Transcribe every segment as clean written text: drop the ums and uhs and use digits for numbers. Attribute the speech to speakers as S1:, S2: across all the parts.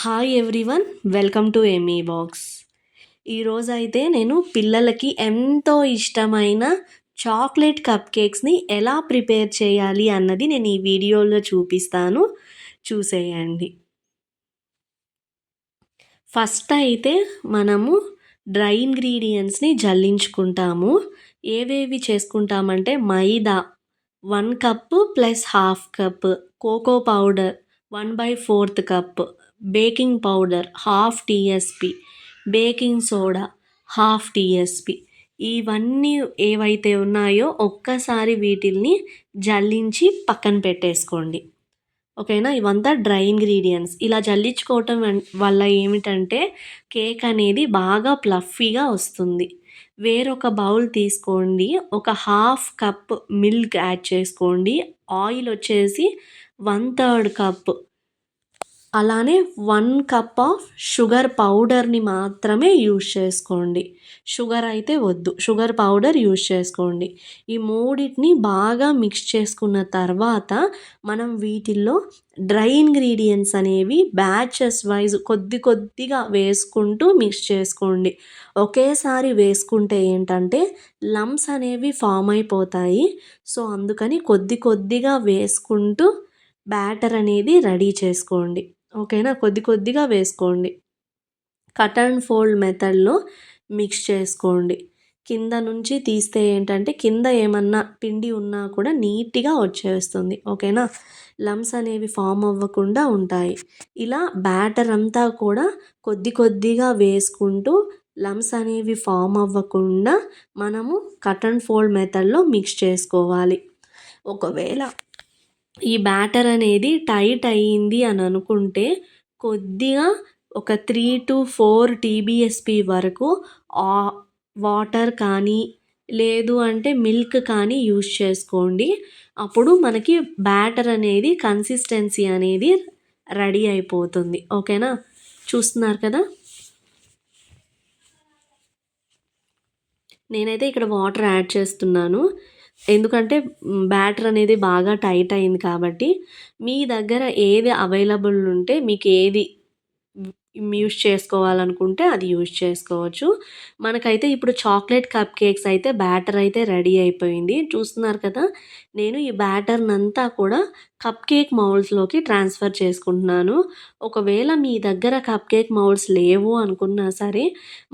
S1: Hi everyone, welcome to ఏమీ box. ఈరోజైతే నేను పిల్లలకి ఎంతో ఇష్టమైన చాక్లెట్ కప్ కేక్స్ని ఎలా ప్రిపేర్ చేయాలి అన్నది నేను ఈ వీడియోలో చూపిస్తాను, చూసేయండి. ఫస్ట్ అయితే మనము డ్రై ఇంగ్రీడియంట్స్ని జల్లించుకుంటాము. ఏవేవి చేసుకుంటామంటే maida 1 cup plus half cup, cocoa powder 1/4 cup, baking powder half TSP, baking soda half TSP. ఇవన్నీ ఏవైతే ఉన్నాయో ఒక్కసారి వీటిల్ని జల్లించి పక్కన పెట్టేసుకోండి. ఓకేనా, ఇవంతా డ్రై ఇంగ్రీడియంట్స్. ఇలా జల్లించుకోవటం వల్ల ఏమిటంటే కేక్ అనేది బాగా ప్లఫీగా వస్తుంది. వేరొక బౌల్ తీసుకోండి, ఒక హాఫ్ కప్ మిల్క్ యాడ్ చేసుకోండి. ఆయిల్ వచ్చేసి 1/3 కప్, అలానే 1 కప్ ఆఫ్ షుగర్ పౌడర్ని మాత్రమే యూజ్ చేసుకోండి. షుగర్ అయితే వద్దు, షుగర్ పౌడర్ యూజ్ చేసుకోండి. ఈ మూడింటిని బాగా మిక్స్ చేసుకున్న తర్వాత మనం వీటిల్లో డ్రై ఇంగ్రీడియంట్స్ అనేవి బ్యాచెస్ వైజ్ కొద్ది కొద్దిగా వేసుకుంటూ మిక్స్ చేసుకోండి. ఒకేసారి వేసుకుంటే ఏంటంటే లంప్స్ అనేవి ఫామ్ అయిపోతాయి. సో అందుకని కొద్ది కొద్దిగా వేసుకుంటూ బ్యాటర్ అనేది రెడీ చేసుకోండి. ఓకేనా, కొద్ది కొద్దిగా వేసుకోండి. కట్ అండ్ ఫోల్డ్ మెథడ్లో మిక్స్ చేసుకోండి. కింద నుంచి తీస్తే ఏంటంటే కింద ఏమన్నా పిండి ఉన్నా కూడా నీట్గా వచ్చేస్తుంది. ఓకేనా, లంప్స్ అనేవి ఫామ్ అవ్వకుండా ఉంటాయి. ఇలా బ్యాటర్ అంతా కూడా కొద్ది కొద్దిగా వేసుకుంటూ లంప్స్ అనేవి ఫామ్ అవ్వకుండా మనము కట్ అండ్ ఫోల్డ్ మెథడ్లో మిక్స్ చేసుకోవాలి. ఒకవేళ ఈ బ్యాటర్ అనేది టైట్ అయ్యింది అని అనుకుంటే కొద్దిగా ఒక 3 to 4 TBSP వరకు వాటర్ కానీ లేదు అంటే మిల్క్ కానీ యూజ్ చేసుకోండి. అప్పుడు మనకి బ్యాటర్ అనేది కన్సిస్టెన్సీ అనేది రెడీ అయిపోతుంది. ఓకేనా, చూస్తున్నారు కదా, నేనైతే ఇక్కడ వాటర్ యాడ్ చేస్తున్నాను. ఎందుకంటే బ్యాటర్ అనేది బాగా టైట్ అయింది కాబట్టి. మీ దగ్గర ఏది అవైలబుల్ ఉంటే మీకు ఏది యూజ్ చేసుకోవాలనుకుంటే అది యూజ్ చేసుకోవచ్చు. మనకైతే ఇప్పుడు చాక్లెట్ కప్ కేక్స్ అయితే బ్యాటర్ అయితే రెడీ అయిపోయింది. చూస్తున్నారు కదా, నేను ఈ బ్యాటర్నంతా కూడా కప్ కేక్ మౌల్డ్స్లోకి ట్రాన్స్ఫర్ చేసుకుంటున్నాను. ఒకవేళ మీ దగ్గర కప్ కేక్ మౌల్డ్స్ లేవు అనుకున్నా సరే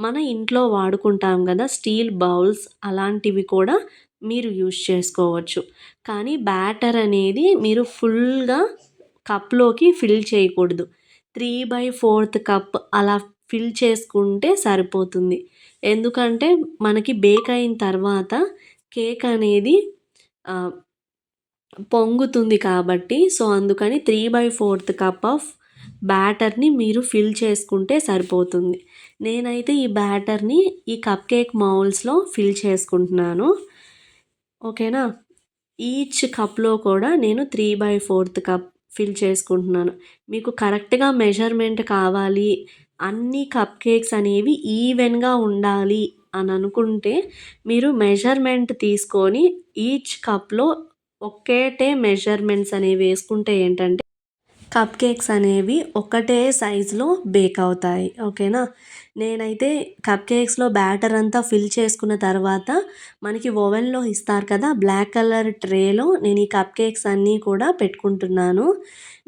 S1: మన ఇంట్లో వాడుకుంటాం కదా స్టీల్ బౌల్స్, అలాంటివి కూడా మీరు యూజ్ చేసుకోవచ్చు. కానీ బ్యాటర్ అనేది మీరు ఫుల్గా కప్లోకి ఫిల్ చేయకూడదు. 3/4 కప్ అలా ఫిల్ చేసుకుంటే సరిపోతుంది. ఎందుకంటే మనకి బేక్ అయిన తర్వాత కేక్ అనేది పొంగుతుంది కాబట్టి. సో అందుకని 3/4 కప్ ఆఫ్ బ్యాటర్ని మీరు ఫిల్ చేసుకుంటే సరిపోతుంది. నేనైతే ఈ బ్యాటర్ని ఈ కప్ కేక్ మౌల్డ్స్లో ఫిల్ చేసుకుంటున్నాను. ఓకేనా, ఈచ్ కప్లో కూడా నేను 3/4 కప్ ఫిల్ చేసుకుంటున్నాను. మీకు కరెక్ట్గా మెజర్మెంట్ కావాలి, అన్ని కప్ కేక్స్ అనేవి ఈవెన్గా ఉండాలి అని అనుకుంటే మీరు మెజర్మెంట్ తీసుకొని ఈచ్ కప్లో ఒకేటే మెజర్మెంట్స్ అనేవి వేసుకుంటే ఏంటంటే కప్ కేక్స్ అనేవి ఒకటే సైజులో బేక్ అవుతాయి. ఓకేనా, నేనైతే కప్ కేక్స్లో బ్యాటర్ అంతా ఫిల్ చేసుకున్న తర్వాత మనకి ఓవెన్లో ఇస్తారు కదా బ్లాక్ కలర్ ట్రేలో నేను ఈ కప్ కేక్స్ అన్నీ కూడా పెట్టుకుంటున్నాను.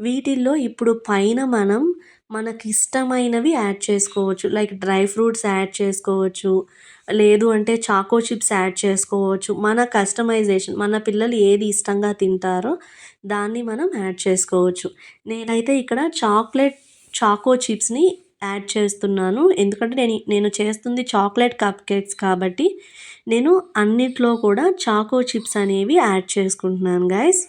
S1: వీటిల్లో ఇప్పుడు పైన మనం మనకి ఇష్టమైనవి యాడ్ చేసుకోవచ్చు. లైక్ డ్రై ఫ్రూట్స్ యాడ్ చేసుకోవచ్చు, లేదు అంటే చాకో చిప్స్ యాడ్ చేసుకోవచ్చు. మన కస్టమైజేషన్, మన పిల్లలు ఏది ఇష్టంగా తింటారో దాన్ని మనం యాడ్ చేసుకోవచ్చు. నేనైతే ఇక్కడ చాకో చిప్స్ని యాడ్ చేస్తున్నాను. ఎందుకంటే నేను చేస్తుంది చాక్లెట్ కప్ కేక్స్ కాబట్టి నేను అన్నిట్లో కూడా చాకో చిప్స్ అనేవి యాడ్ చేసుకుంటున్నాను గైస్.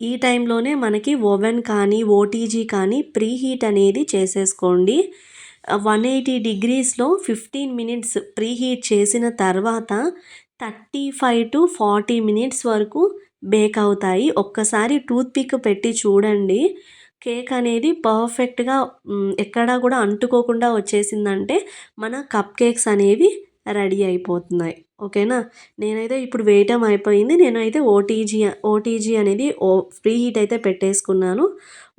S1: ఈ టైంలోనే మనకి ఓవెన్ కానీ ఓటీజీ కానీ ప్రీ హీట్ అనేది చేసేసుకోండి. 180 degreesలో 15 minutes ప్రీ హీట్ చేసిన తర్వాత 35 to 40 minutes వరకు బేక్ అవుతాయి. ఒక్కసారి టూత్పిక్ పెట్టి చూడండి, కేక్ అనేది పర్ఫెక్ట్గా ఎక్కడా కూడా అంటుకోకుండా వచ్చేసిందంటే మన కప్ కేక్స్ అనేవి రెడీ అయిపోతున్నాయి. ఓకేనా? నేనైతే ఇప్పుడు వేయటం అయిపోయింది. నేనైతే ఓటీజీ అనేది ప్రీ హీట్ అయితే పెట్టేసుకున్నాను.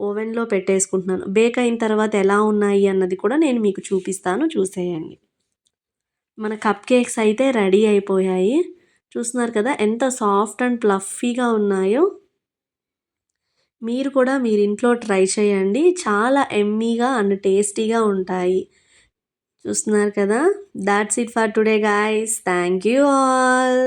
S1: ఓవెన్‌లో పెట్టేసుకుంటున్నాను. బేక్ అయిన తర్వాత ఎలా ఉన్నాయి అన్నది కూడా నేను మీకు చూపిస్తాను చూసేయండి. మన కప్ కేక్స్ అయితే రెడీ అయిపోయాయి. చూస్తున్నారు కదా! ఎంత సాఫ్ట్ అండ్ ఫ్లఫీగా ఉన్నాయో. మీరు కూడా మీరింట్లో ట్రై చేయండి. చాలా యమ్మీగా అండ్ టేస్టీగా ఉంటాయి. చూస్తున్నారు కదా! Thoughts it for today guys. Thank you all.